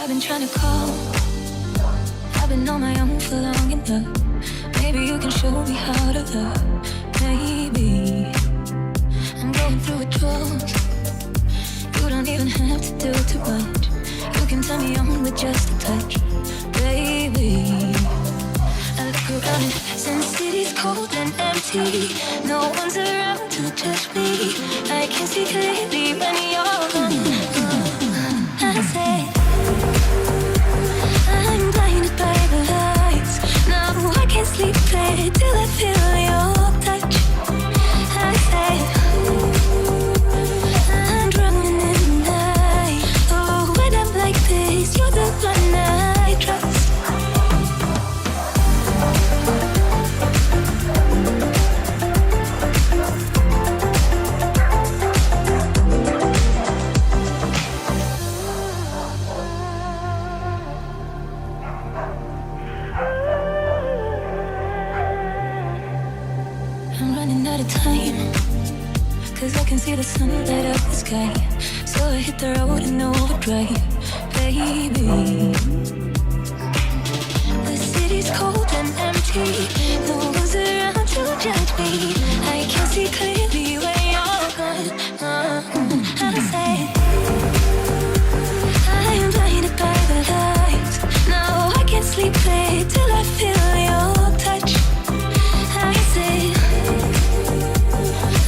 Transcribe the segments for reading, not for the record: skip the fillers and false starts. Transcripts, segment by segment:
I've been trying to call. I've been on my own for long enough. Maybe you can show me how to love. Maybe I'm going through withdrawals. You don't even have to do too much. You can turn me on with just a touch, baby. I look around and since city's cold and empty, no one's around to judge me. I can see clearly when you're gone. I say I'm blinded by the lights. Now I can't sleep late till I feel your touch. I say I'm drowning in the night. Oh, when I'm like this, you're the one I trust. I'm running out of time, 'cause I can see the sun light up the sky. So I hit the road in overdrive, baby. The city's cold and empty, no one's around to judge me. I can see clearly where you're gone. I say I'm blinded by the lights. Now I can't sleep late till I feel your touch. I say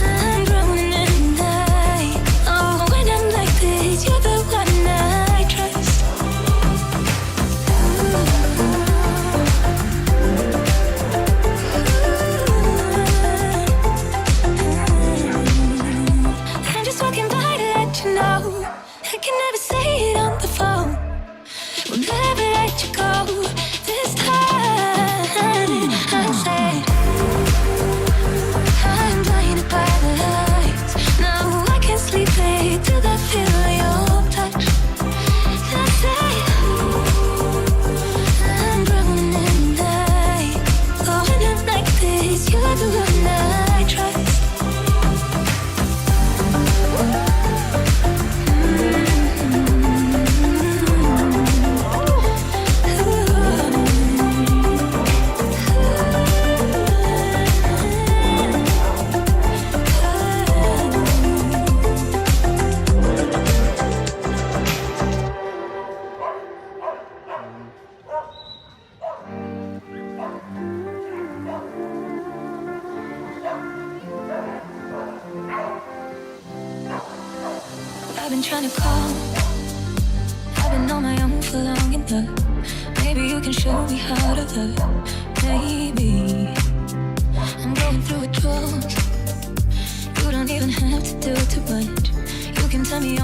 I'm drowning in the night. Oh, when I'm like this, you're the one I trust. I'm just walking by to let you know I can never say it on the phone. We'll never let you go this time. I say I'm blinded by the lights. Now I can't sleep late till I feel your touch. I say I'm drowning in the night. Oh, when I'm like this, you're the one I trust. I've been trying to call. I've been on my own for long enough. Maybe you can show me how to love. Maybe I'm going through withdrawals. You don't even have to do too much. You can tell me